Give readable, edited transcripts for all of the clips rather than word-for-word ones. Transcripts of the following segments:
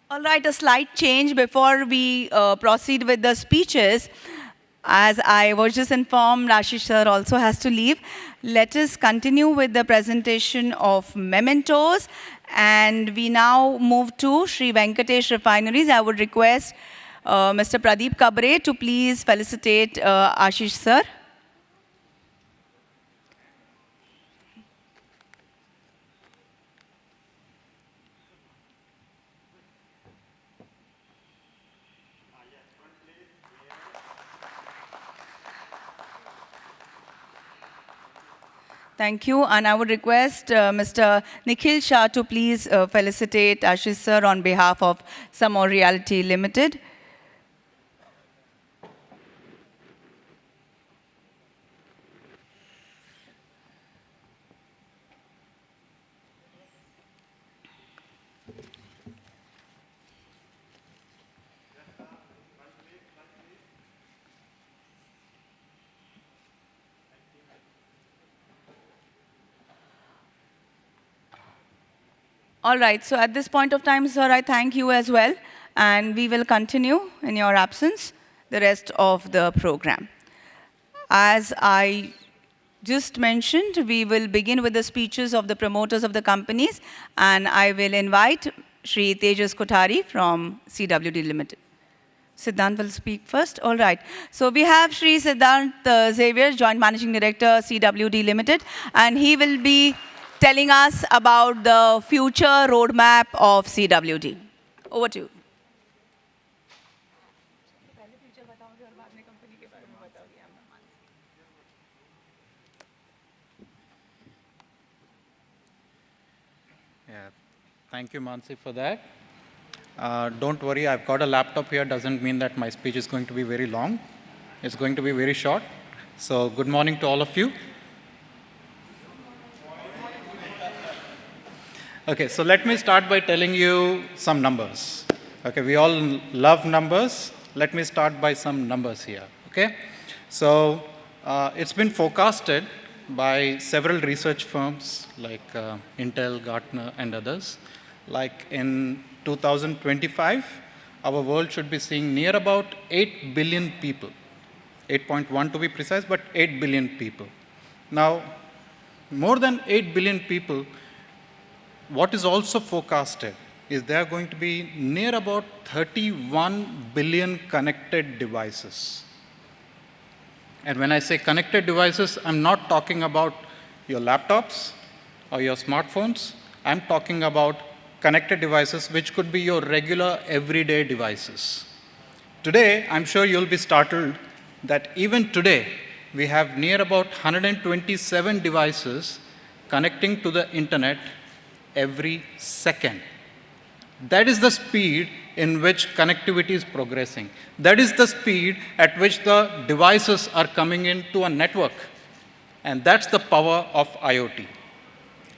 All right, a slight change before we proceed with the speeches. As I was just informed, Ashish sir also has to leave. Let us continue with the presentation of mementos. And we now move to Sri Venkatesh Refineries. I would request Mr. Pradeep Kabre to please felicitate Ashish sir. Thank you. And I would request Mr. Nikhil Shah to please felicitate Ashish sir on behalf of Samore Realty Limited. All right, so at this point of time, sir, I thank you as well, and we will continue in your absence the rest of the program. As I just mentioned, we will begin with the speeches of the promoters of the companies, and I will invite Shri Tejas Kothari from CWD Limited. Siddhant will speak first. All right. So we have Shri Siddhant Xavier, Joint Managing Director, CWD Limited, and he will be telling us about the future roadmap of CWD. Over to you. Yeah, thank you, Mansi, for that. Don't worry, I've got a laptop here. Doesn't mean that my speech is going to be very long. It's going to be very short. So, good morning to all of you. Okay, so let me start by telling you some numbers. Okay, we all love numbers. Let me start by some numbers here. Okay, so it's been forecasted by several research firms like Intel, Gartner, and others. Like in 2025, our world should be seeing near about 8 billion people. 8.1 to be precise, but 8 billion people. Now, more than 8 billion people, what is also forecasted is there are going to be near about 31 billion connected devices. And when I say connected devices, I'm not talking about your laptops or your smartphones. I'm talking about connected devices which could be your regular everyday devices. Today, I'm sure you'll be startled that even today, we have near about 127 devices connecting to the internet every second. That is the speed in which connectivity is progressing. That is the speed at which the devices are coming into a network. And that's the power of IoT.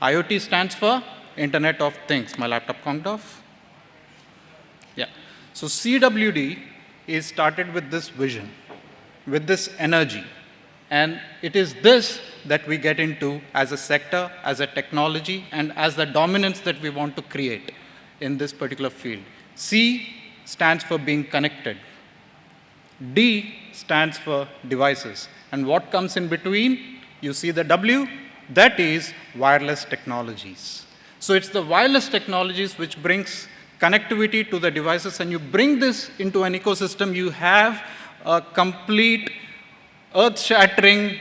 IoT stands for Internet of Things. My laptop conked off? Yeah. So CWD is started with this vision, with this energy. And it is this that we get into as a sector, as a technology, and as the dominance that we want to create in this particular field. C stands for being connected. D stands for devices. And what comes in between? You see the W? That is wireless technologies. So it's the wireless technologies which brings connectivity to the devices, and you bring this into an ecosystem, you have a complete earth-shattering,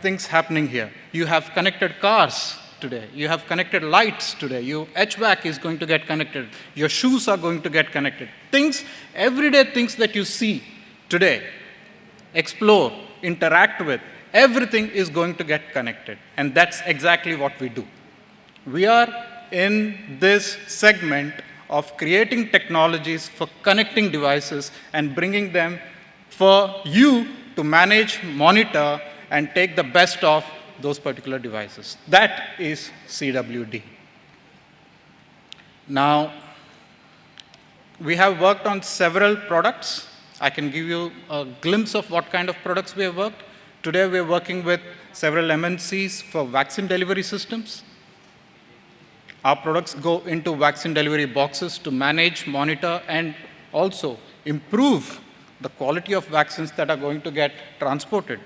things happening here. You have connected cars today. You have connected lights today. Your HVAC is going to get connected. Your shoes are going to get connected. Things, everyday things that you see today, explore, interact with, everything is going to get connected. And that's exactly what we do. We are in this segment of creating technologies for connecting devices and bringing them for you to manage, monitor, and take the best of those particular devices. That is CWD. Now, we have worked on several products. I can give you a glimpse of what kind of products we have worked. Today, we are working with several MNCs for vaccine delivery systems. Our products go into vaccine delivery boxes to manage, monitor, and also improve the quality of vaccines that are going to get transported.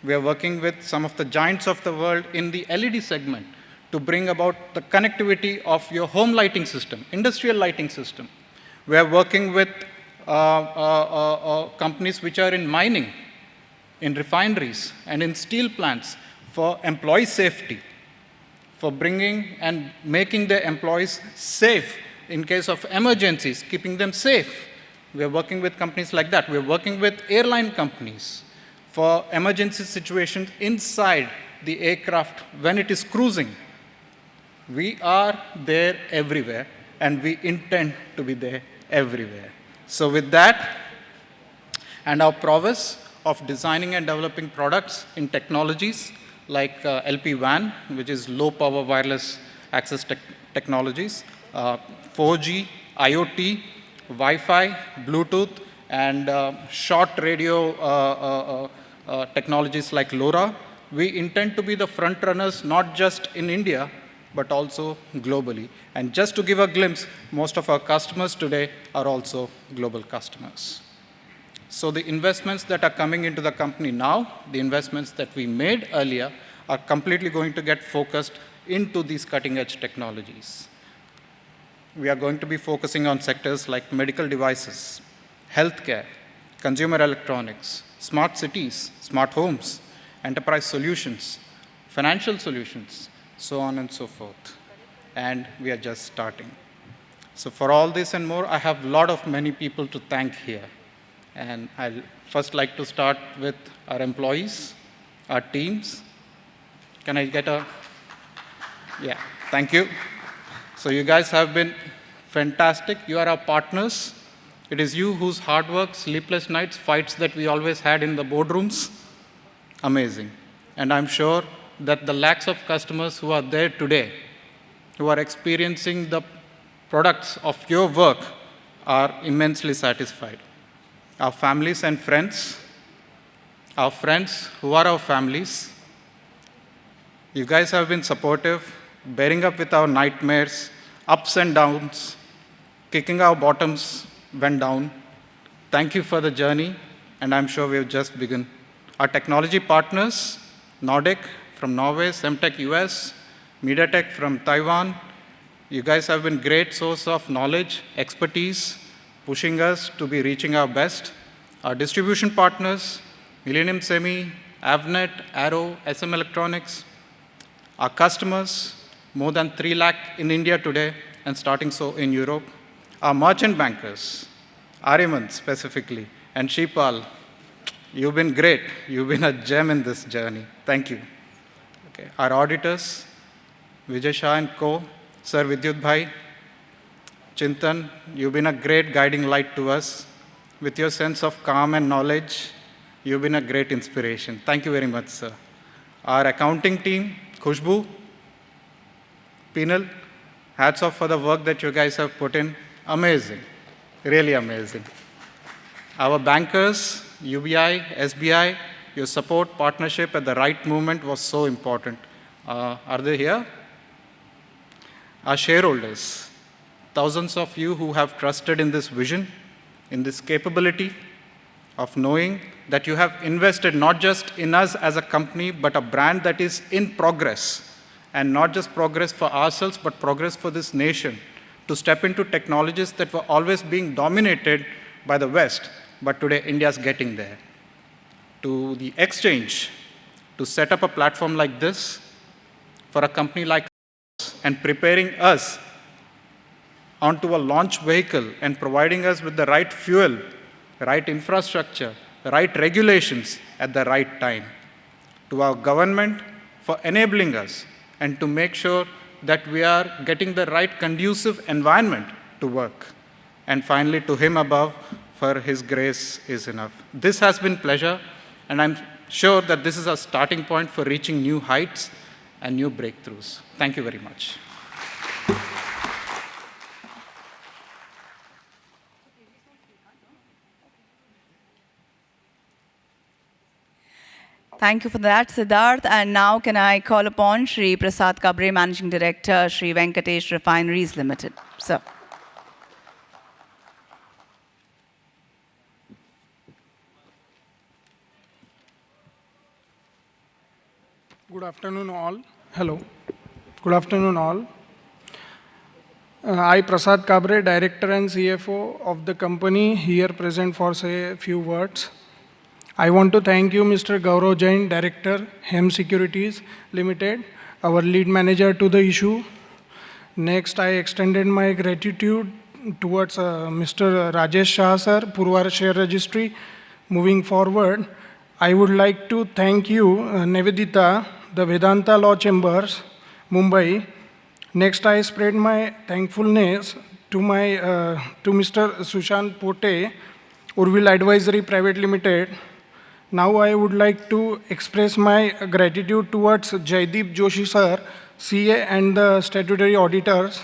We are working with some of the giants of the world in the LED segment to bring about the connectivity of your home lighting system, industrial lighting system. We are working with companies which are in mining, in refineries, and in steel plants for employee safety, for bringing and making their employees safe in case of emergencies, keeping them safe. We are working with companies like that. We are working with airline companies for emergency situations inside the aircraft when it is cruising. We are there everywhere, and we intend to be there everywhere. So with that, and our prowess of designing and developing products in technologies like LPWAN, which is low power wireless access technologies, 4G, IoT, Wi-Fi, Bluetooth, and short radio technologies like LoRa. We intend to be the front runners, not just in India, but also globally. And just to give a glimpse, most of our customers today are also global customers. So the investments that are coming into the company now, the investments that we made earlier, are completely going to get focused into these cutting-edge technologies. We are going to be focusing on sectors like medical devices, healthcare, consumer electronics, smart cities, smart homes, enterprise solutions, financial solutions, so on and so forth. And we are just starting. So for all this and more, I have many people to thank here. And I'll first like to start with our employees, our teams. Can I get a, yeah, thank you. So you guys have been fantastic. You are our partners. It is you whose hard work, sleepless nights, fights that we always had in the boardrooms. Amazing. And I'm sure that the lakhs of customers who are there today, who are experiencing the products of your work, are immensely satisfied. Our families and friends, our friends who are our families, you guys have been supportive, bearing up with our nightmares, ups and downs, kicking our bottoms when down. Thank you for the journey, and I'm sure we've just begun. Our technology partners, Nordic from Norway, Semtech US, MediaTek from Taiwan, you guys have been great source of knowledge, expertise, pushing us to be reaching our best. Our distribution partners, Millennium Semi, Avnet, Arrow, SM Electronics. Our customers, more than 3 lakh in India today and starting so in Europe. Our merchant bankers, Ariman specifically, and Shipal, you've been great. You've been a gem in this journey. Thank you. Okay. Our auditors, Vijay Shah and Co., Sir Vidyut Bhai, Chintan, you've been a great guiding light to us. With your sense of calm and knowledge, you've been a great inspiration. Thank you very much, sir. Our accounting team, Khushbu, Penal, hats off for the work that you guys have put in. Amazing, really amazing. Our bankers, UBI, SBI, your support, partnership at the right moment was so important. Are they here? Our shareholders, thousands of you who have trusted in this vision, in this capability of knowing that you have invested not just in us as a company, but a brand that is in progress, and not just progress for ourselves, but progress for this nation, to step into technologies that were always being dominated by the West, but today India's getting there. To the exchange, to set up a platform like this for a company like us and preparing us onto a launch vehicle and providing us with the right fuel, right infrastructure, right regulations at the right time. To our government for enabling us and to make sure that we are getting the right conducive environment to work. And finally, to him above, for his grace is enough. This has been pleasure, and I'm sure that this is a starting point for reaching new heights and new breakthroughs. Thank you very much. Thank you for that, Siddharth. And now can I call upon Shri Prasad Kabre, Managing Director, Shri Venkatesh Refineries Limited. Sir. Good afternoon all. Hello. Good afternoon all. I, Prasad Kabre, Director and CFO of the company, here present for say a few words. I want to thank you, Mr. Gaurav Jain, Director, Hem Securities Limited, our lead manager to the issue. Next, I extended my gratitude towards Mr. Rajesh Shah, sir, Purvar Share Registry. Moving forward, I would like to thank you, Nivedita, the Vedanta Law Chambers, Mumbai. Next, I spread my thankfulness to Mr. Sushant Pote, Urville Advisory Private Limited. Now I would like to express my gratitude towards Jaideep Joshi sir, CA and the statutory auditors.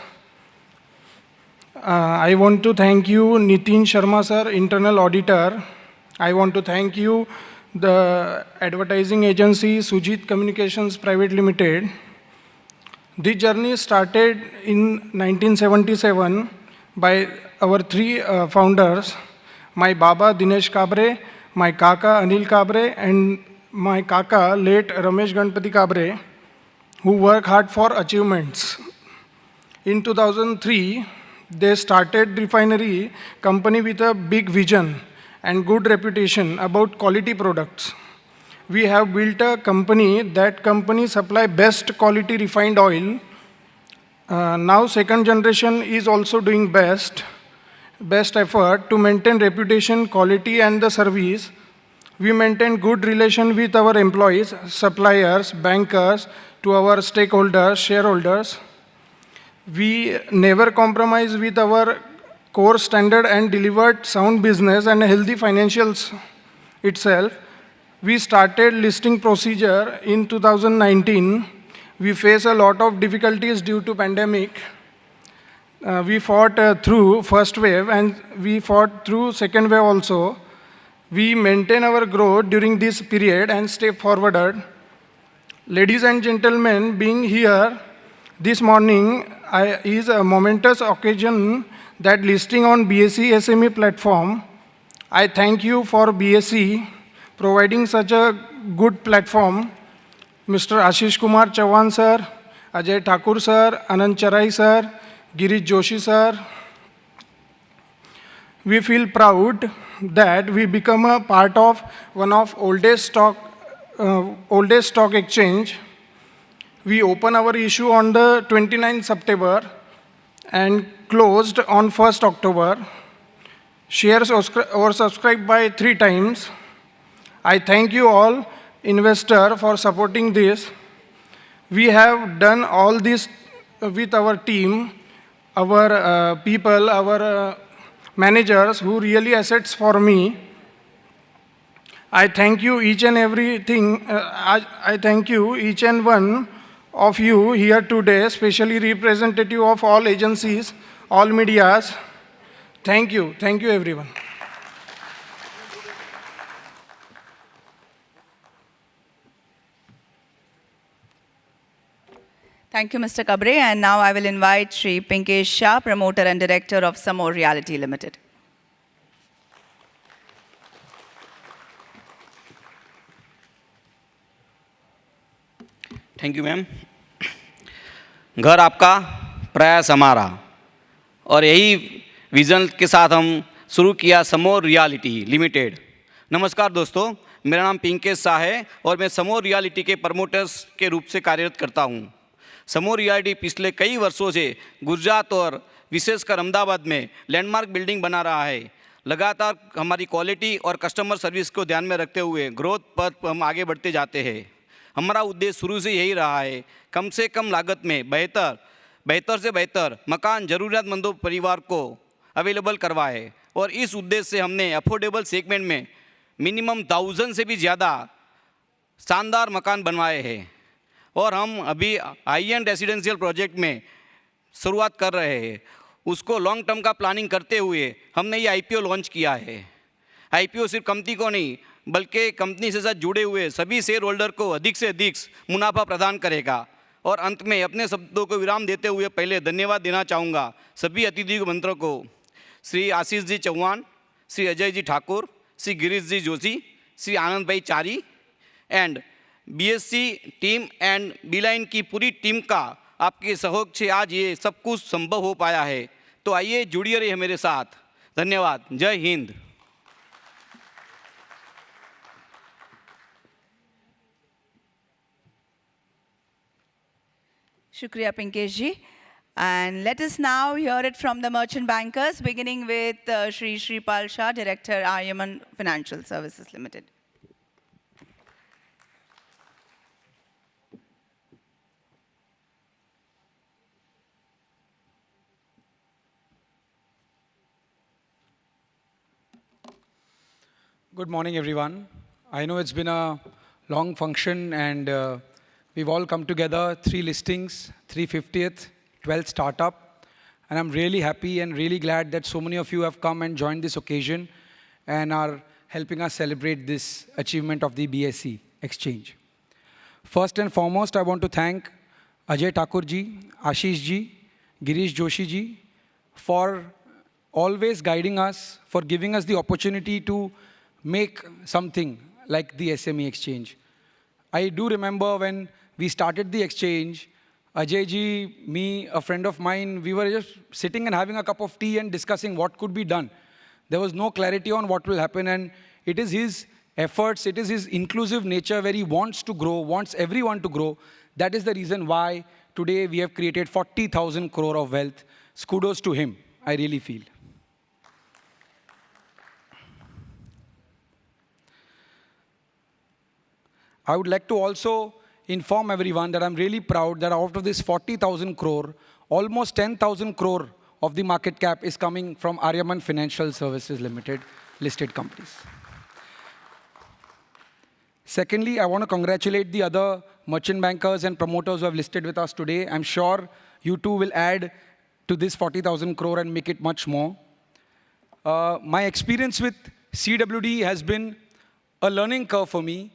I want to thank you Nitin Sharma sir, internal auditor. I want to thank you the advertising agency Sujit Communications Private Limited. This journey started in 1977 by our three founders, my Baba Dinesh Kabre, my Kaka Anil Kabre, and my Kaka late Ramesh Ganpati Kabre, who work hard for achievements. In 2003, they started refinery company with a big vision and good reputation about quality products. We have built a company, that company supply best quality refined oil. Now second generation is also doing best effort to maintain reputation, quality and the service. We maintain good relation with our employees, suppliers, bankers, to our stakeholders, shareholders. We never compromise with our core standard and delivered sound business and healthy financials itself. We started listing procedure in 2019. We face a lot of difficulties due to pandemic. We fought through first wave and we fought through second wave also. We maintain our growth during this period and step forwarded. Ladies and gentlemen, being here this morning is a momentous occasion that listing on BSE SME platform. I thank you for BSE providing such a good platform. Mr. Ashish Kumar Chauhan sir, Ajay Thakur sir, Anand Charai sir, Girish Joshi sir. We feel proud that we become a part of one of oldest stock exchange. We open our issue on the 29th September and closed on 1st October. Shares were subscribed by 3 times. I thank you all investor for supporting this. We have done all this with our team, our people, our managers who really assets for me. I thank you each and everything. I thank you each and one of you here today, especially representative of all agencies, all medias. Thank you everyone. Thank you, Mr. Kabre. And now I will invite Shri Pinkesh Shah, Promoter and Director of Samor Realty Limited. Thank you ma'am. घर आपका प्रयास हमारा, और यही vision के साथ हम शुरू किया समोर रियलिटी लिमिटेड। नमस्कार दोस्तों, मेरा नाम पिंकेश शाह है और मैं समोर रियलिटी के प्रमोटर्स के रूप से कार्यरत करता हूं। समोर रियलिटी पिछले कई वर्षों से गुजरात और विशेषकर अहमदाबाद में लैंडमार्क बिल्डिंग बना रहा है। लगातार हमारी क्वालिटी और कस्टमर सर्विस को ध्यान में रखते हुए ग्रोथ पथ पर हम आगे बढ़ते जाते हैं। हमारा उद्देश्य शुरू से यही रहा है, कम से कम लागत में बेहतर से बेहतर मकान ज़रूरतमंदों परिवार को अवेलेबल करवाए, और इस उद्देश्य से हमने अफोर्डेबल सेगमेंट में मिनिमम 1000 से भी ज़्यादा शानदार मकान बनवाए हैं। और हम अभी हाई एंड रेजिडेंशियल प्रोजेक्ट में शुरुआत कर रहे हैं। उसको लॉन्ग टर्म का प्लानिंग करते हुए हमने ये IPO लॉन्च किया है। आईपीओ सिर्फ कंपनी को नहीं बल्कि कंपनी से साथ जुड़े हुए सभी शेयर होल्डर को अधिक से अधिक मुनाफा प्रदान करेगा। और अंत में अपने शब्दों को विराम देते हुए पहले धन्यवाद देना चाहूँगा सभी अतिथि मंत्रों को, Shri Ashish ji Chauhan, Shri Ajay ji Thakur, Shri Girish ji Joshi, Shri Anand bhai Chari and BSC team and Beeline की पूरी टीम का आपके सहयोग से आज ये सब कुछ संभव हो पाया है। तो आइए जुड़िए रहिए मेरे साथ। धन्यवाद। जय Hind. Shukriya Pinkesh ji. And let us now hear it from the merchant bankers, beginning with Shri Shripal Shah, Director, Aryaman Financial Services Limited. Good morning, everyone. I know it's been a long function and we've all come together, 3 listings, 350th, 12th startup. And I'm really happy and really glad that so many of you have come and joined this occasion and are helping us celebrate this achievement of the BSE exchange. First and foremost, I want to thank Ajay Thakur ji, Ashish ji, Girish Joshi ji for always guiding us, for giving us the opportunity to make something like the SME exchange. I do remember when we started the exchange, Ajay ji, me, a friend of mine, we were just sitting and having a cup of tea and discussing what could be done. There was no clarity on what will happen, and it is his efforts, it is his inclusive nature where he wants to grow, wants everyone to grow. That is the reason why today we have created 40,000 crore of wealth. Kudos to him, I really feel. I would like to also inform everyone that I'm really proud that out of this 40,000 crore, almost 10,000 crore of the market cap is coming from Aryaman Financial Services Limited, listed companies. Secondly, I want to congratulate the other merchant bankers and promoters who have listed with us today. I'm sure you too will add to this 40,000 crore and make it much more. My experience with CWD has been a learning curve for me.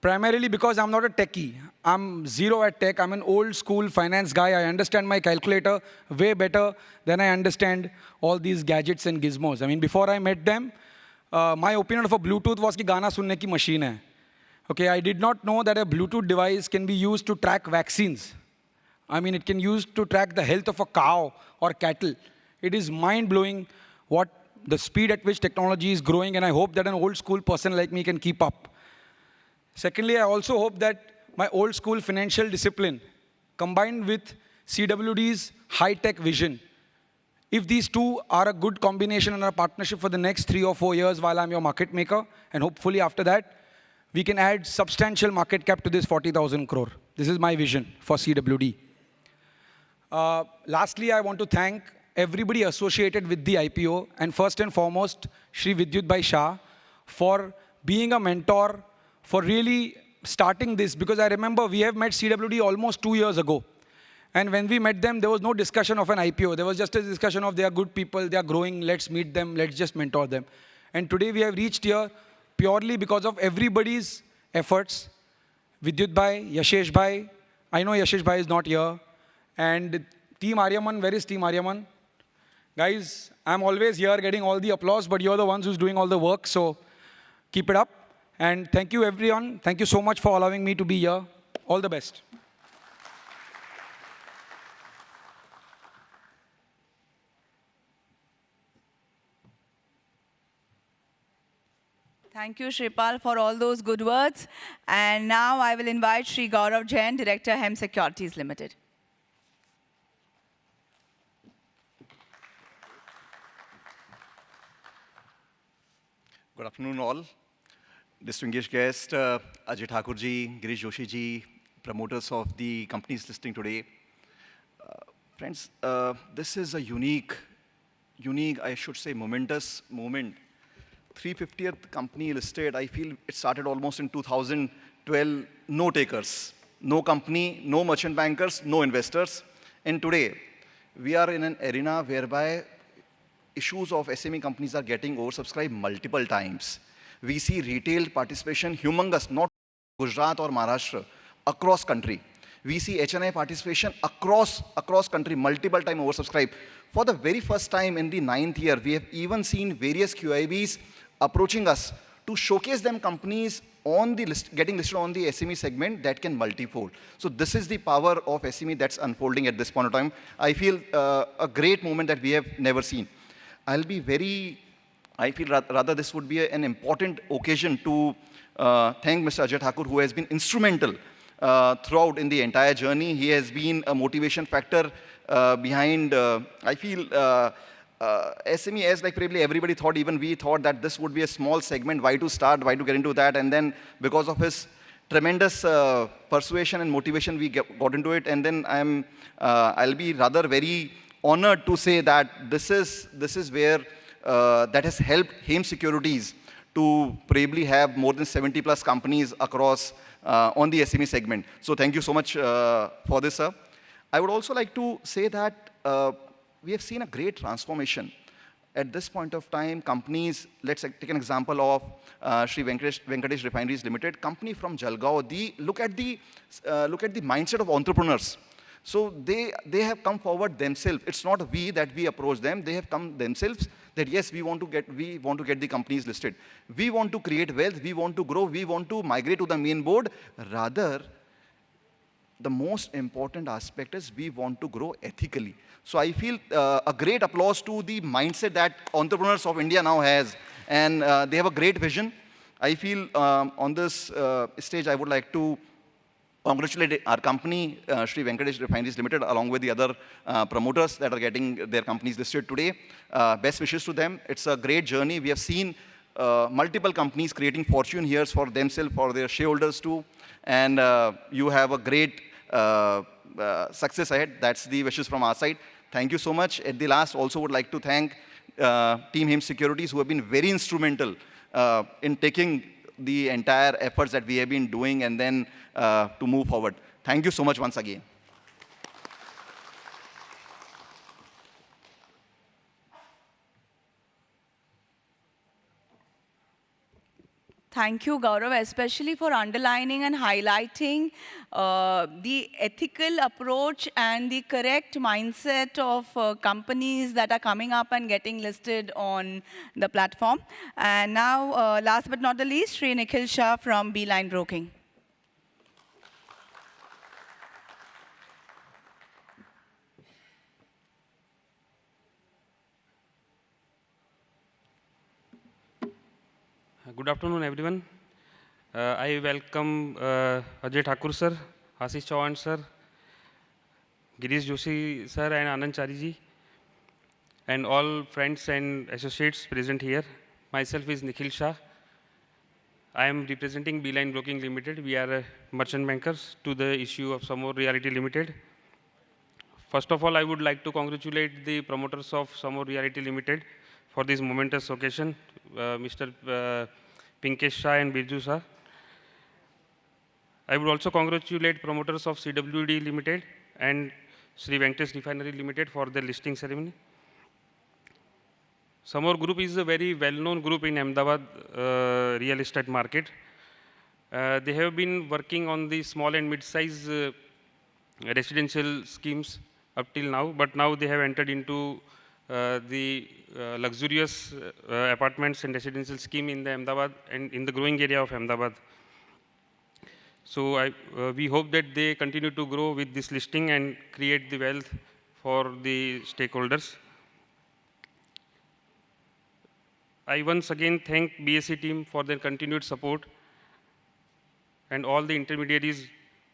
Primarily because I'm not a techie. I'm zero at tech. I'm an old school finance guy. I understand my calculator way better than I understand all these gadgets and gizmos. I mean, before I met them, my opinion of a Bluetooth was कि गाना सुनने की machine है. Okay, I did not know that a Bluetooth device can be used to track vaccines. I mean, it can use to track the health of a cow or cattle. It is mind-blowing what the speed at which technology is growing, and I hope that an old school person like me can keep up. Secondly, I also hope that my old school financial discipline combined with CWD's high-tech vision, if these two are a good combination and a partnership for the next 3 or 4 years while I'm your market maker, and hopefully after that, we can add substantial market cap to this 40,000 crore. This is my vision for CWD. Lastly, I want to thank everybody associated with the IPO, and first and foremost, Shri Vidyut Bhai Shah, for being a mentor, for really starting this, because I remember we have met CWD almost 2 years ago. And when we met them, there was no discussion of an IPO. There was just a discussion of they are good people, they are growing, let's meet them, let's just mentor them. And today we have reached here purely because of everybody's efforts. Vidyut Bhai, Yashesh Bhai, I know Yashesh Bhai is not here. And Team Aryaman, where is Team Aryaman? Guys, I'm always here getting all the applause, but you're the ones who's doing all the work, so keep it up. And thank you, everyone. Thank you so much for allowing me to be here. All the best. Thank you, Shripal, for all those good words. And now I will invite Shri Gaurav Jain, Director, Hem Securities Limited. Good afternoon, all. Distinguished guest, Ajay Thakur ji, Girish Joshi ji, promoters of the companies listing today. Friends, this is a unique, I should say, momentous moment. 350th company listed, I feel it started almost in 2012, no takers, no company, no merchant bankers, no investors. And today, we are in an arena whereby issues of SME companies are getting oversubscribed multiple times. We see retail participation humongous, not Gujarat or Maharashtra, across country. We see HNI participation across country, multiple time oversubscribed. For the very first time in the 9th year, we have even seen various QIBs approaching us to showcase them companies on the list, getting listed on the SME segment that can multifold. So this is the power of SME that's unfolding at this point of time. I feel a great moment that we have never seen. I feel rather this would be an important occasion to thank Mr. Ajay Thakur, who has been instrumental throughout in the entire journey. He has been a motivation factor behind, I feel, SME, as like probably everybody thought, even we thought that this would be a small segment, why to start, why to get into that, and then because of his tremendous persuasion and motivation, we got into it, and then I'll be rather very honored to say that this is where that has helped Hem Securities to probably have more than 70 plus companies across on the SME segment. So thank you so much for this, sir. I would also like to say that we have seen a great transformation. At this point of time, companies, let's take an example of Sri Venkatesh Refineries Limited, company from Jalgaon. Look at the mindset of entrepreneurs. So they have come forward themselves. It's not we that we approach them. They have come themselves that yes, we want to get the companies listed. We want to create wealth. We want to grow. We want to migrate to the main board. Rather, the most important aspect is we want to grow ethically. So I feel a great applause to the mindset that entrepreneurs of India now has, and they have a great vision. I feel on this stage, I would like to congratulate our company, Sri Venkatesh Refineries Limited, along with the other promoters that are getting their companies listed today. Best wishes to them. It's a great journey. We have seen multiple companies creating fortune here for themselves, for their shareholders too. And you have a great success ahead. That's the wishes from our side. Thank you so much. At the last, also would like to thank Team Hem Securities, who have been very instrumental in taking the entire efforts that we have been doing and then to move forward. Thank you so much once again. Thank you, Gaurav, especially for underlining and highlighting the ethical approach and the correct mindset of companies that are coming up and getting listed on the platform. And now, last but not the least, Sri Nikhil Shah from Beeline Broking. Good afternoon, everyone. I welcome Ajay Thakur sir, Ashish Chauhan sir, Girish Joshi sir, and Anand Chari ji, and all friends and associates present here. Myself is Nikhil Shah. I am representing Beeline Broking Limited. We are merchant bankers to the issue of Samor Realty Limited. First of all, I would like to congratulate the promoters of Samor Realty Limited for this momentous occasion, Mr. Pinkesh Shah and Birju Shah. I would also congratulate promoters of CWD Limited and Sri Venkatesh Refinery Limited for their listing ceremony. Samor Group is a very well-known group in Ahmedabad real estate market. They have been working on the small and mid-size residential schemes up till now, but now they have entered into the luxurious apartments and residential scheme in the Ahmedabad and in the growing area of Ahmedabad. So we hope that they continue to grow with this listing and create the wealth for the stakeholders. I once again thank BSE team for their continued support and all the intermediaries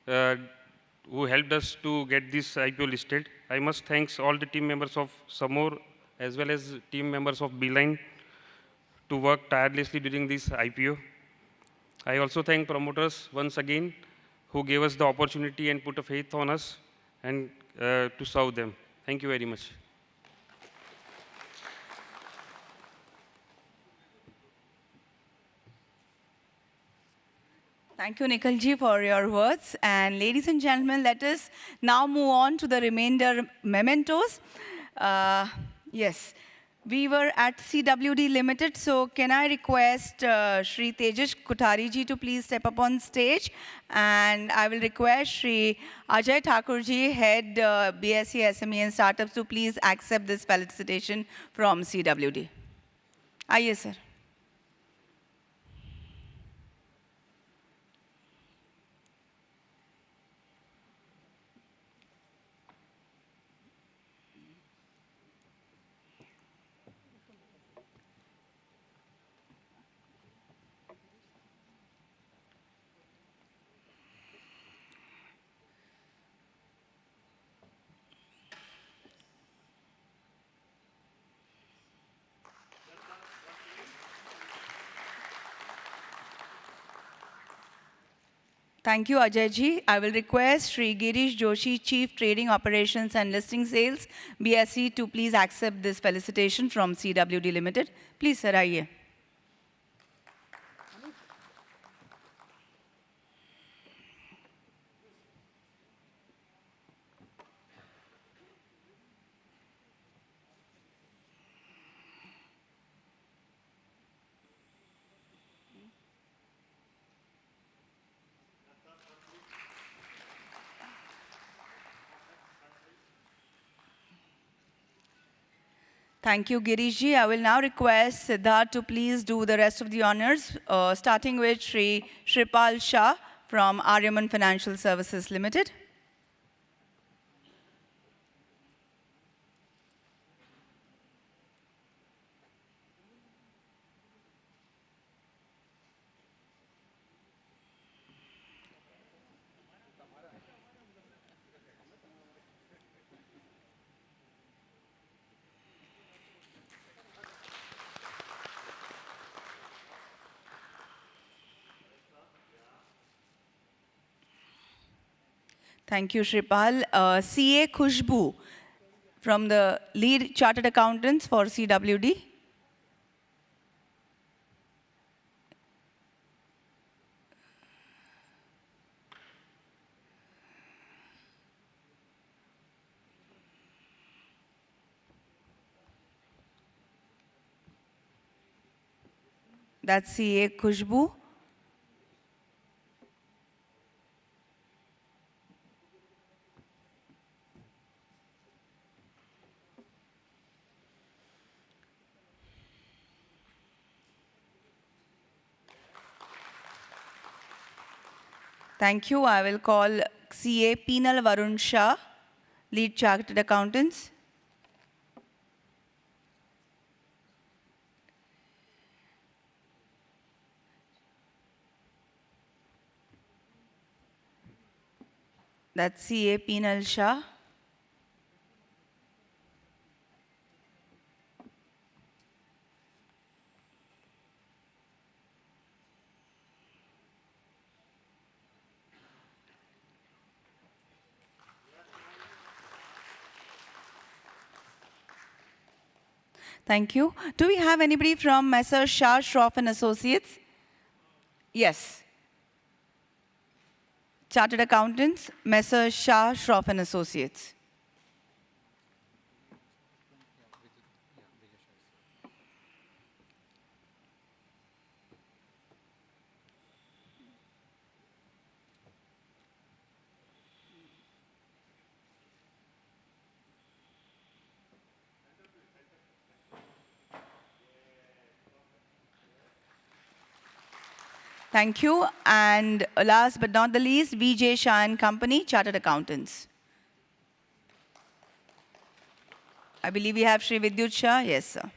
who helped us to get this IPO listed. I must thank all the team members of Samor as well as team members of Beeline to work tirelessly during this IPO. I also thank promoters once again who gave us the opportunity and put a faith on us and to serve them. Thank you very much. Thank you, Nikhil ji, for your words. And ladies and gentlemen, let us now move on to the remainder mementos. Yes, We were at CWD Limited, so can I request Shri Tejas Kothari ji to please step up on stage, and I will request Shri Ajay Thakur ji, Head BSc SME and Startups, to please accept this felicitation from CWD. Aye, sir. Thank you, Ajay ji. I will request Shri Girish Joshi, Chief Trading Operations and Listing Sales, BSc, to please accept this felicitation from CWD Limited. Please, sir, aye. Thank you, Girish ji. I will now request Siddharth to please do the rest of the honors, starting with Shri Shripal Shah from Aryaman Financial Services Limited. Thank you, Shripal. CA Khushbu from the Lead Chartered Accountants for CWD. That's CA Khushbu. Thank you. I will call CA Penal Varun Shah, Lead Chartered Accountants. That's CA Penal Shah. Thank you. Do we have anybody from Messrs. Shah, Shroff and Associates? Yes. Chartered Accountants, Messrs. Shah, Shroff and Associates. Thank you. And last but not the least, VJ Shah and Company, Chartered Accountants. I believe we have Shri Vidyut Shah. Yes, sir.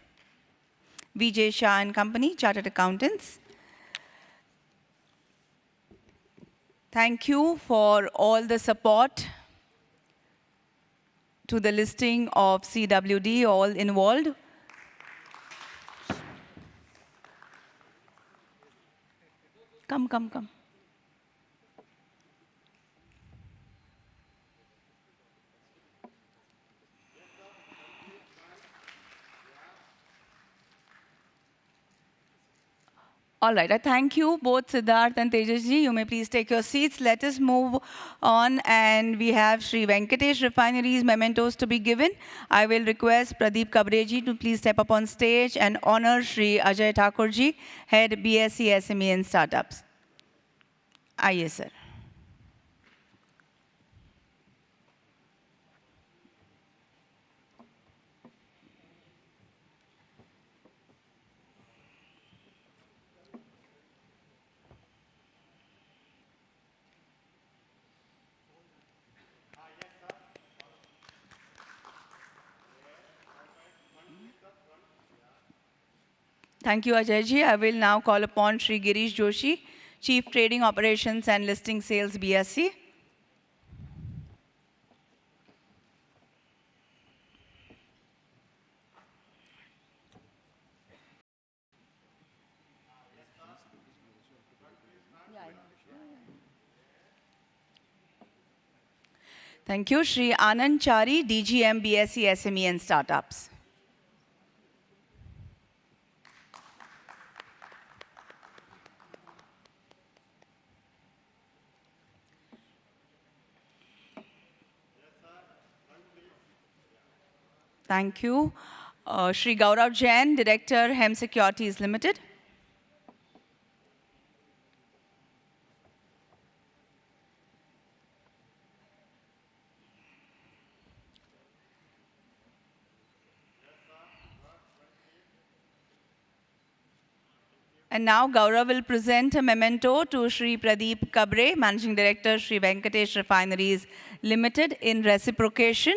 VJ Shah and Company, Chartered Accountants. Thank you for all the support to the listing of CWD, all involved. Come, come, come. All right, I thank you, both Siddharth and Tejas ji. You may please take your seats. Let us move on, and we have Sri Venkatesh Refineries mementos to be given. I will request Pradeep Kabre ji to please step up on stage and honor Sri Ajay Thakur ji, Head BSc SME and Startups. Aye, sir. Thank you, Ajay ji. I will now call upon Sri Girish Joshi, Chief Trading Operations and Listing Sales, BSc. Thank you, Sri Anand Chari, DGM, BSc SME and Startups. Thank you. Sri Gaurav Jain, Director, Hem Securities Limited. And now Gaurav will present a memento to Sri Pradeep Kabre, Managing Director, Sri Venkatesh Refineries Limited, in reciprocation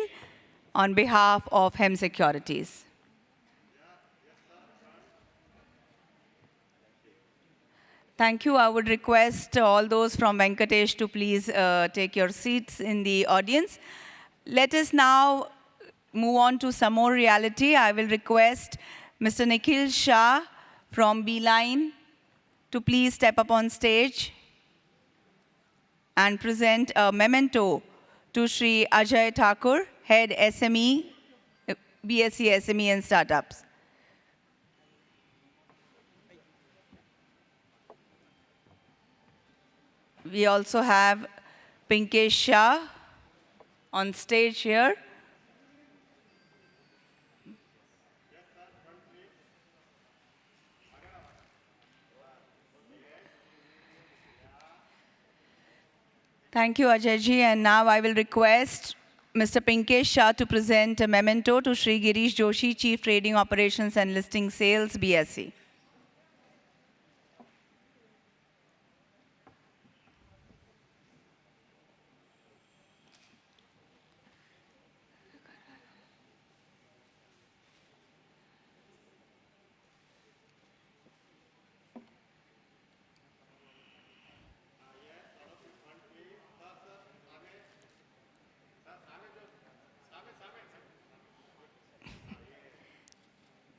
on behalf of Hem Securities. Thank you. I would request all those from Venkatesh to please take your seats in the audience. Let us now move on to some more reality. I will request Mr. Nikhil Shah from Beeline to please step up on stage and present a memento to Sri Ajay Thakur, Head SME, BSc SME and Startups. We also have Pinkesh Shah on stage here. Thank you, Ajay ji. And now I will request Mr. Pinkesh Shah to present a memento to Sri Girish Joshi, Chief Trading Operations and Listing Sales, BSc.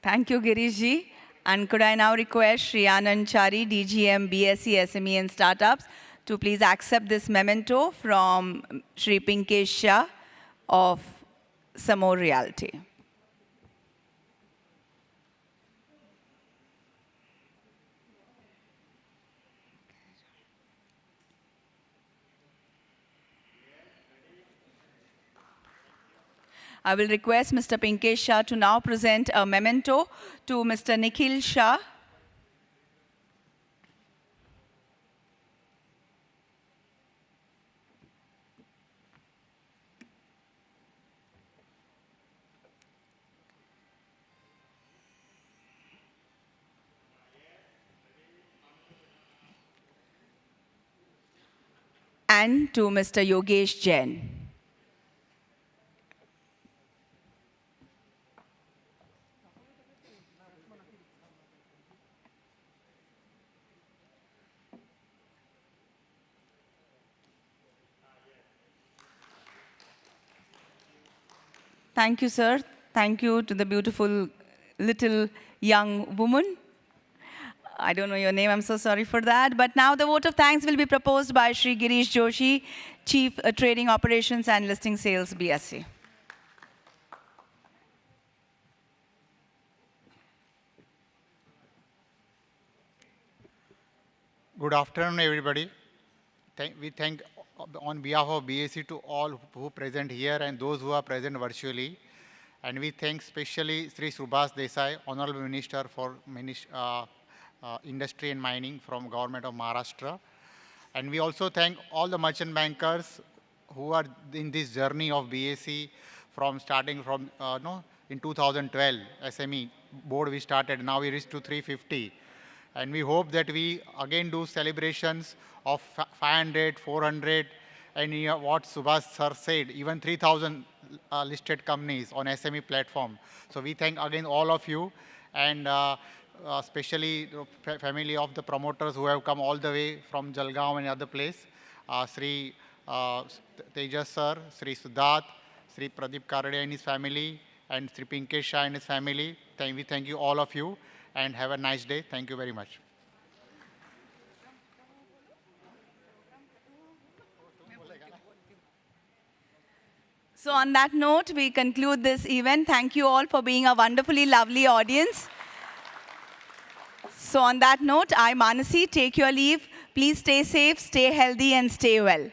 Thank you, Girish ji. And could I now request Sri Anand Chari, DGM, BSc, SME and Startups, to please accept this memento from Sri Pinkesh Shah of Samore Realty. I will request Mr. Pinkesh Shah to now present a memento to Mr. Nikhil Shah. And to Mr. Yogesh Jain. Thank you, sir. Thank you to the beautiful little young woman. I don't know your name, I'm so sorry for that. But now the vote of thanks will be proposed by Sri Girish Joshi, Chief Trading Operations and Listing Sales, BSc. Good afternoon, everybody. We thank on behalf of BSE to all who present here and those who are present virtually. And we thank specially Sri Subhas Desai, Honorable Minister for Industry and Mining from Government of Maharashtra. And we also thank all the merchant bankers who are in this journey of BSE from starting from, in 2012, SME board we started, now we reached to 350. And we hope that we again do celebrations of 500, 400, and what Subhas sir said, even 3,000 listed companies on SME platform. So we thank again all of you, and especially the family of the promoters who have come all the way from Jalgaon and other place. Sri Tejas sir, Sri Siddharth, Sri Pradeep Karade and his family, and Sri Pinkesh Shah and his family. We thank you all of you, and have a nice day. Thank you very much. So on that note, we conclude this event. Thank you all for being a wonderfully lovely audience. So on that note, I, Manasi, take your leave. Please stay safe, stay healthy, and stay well.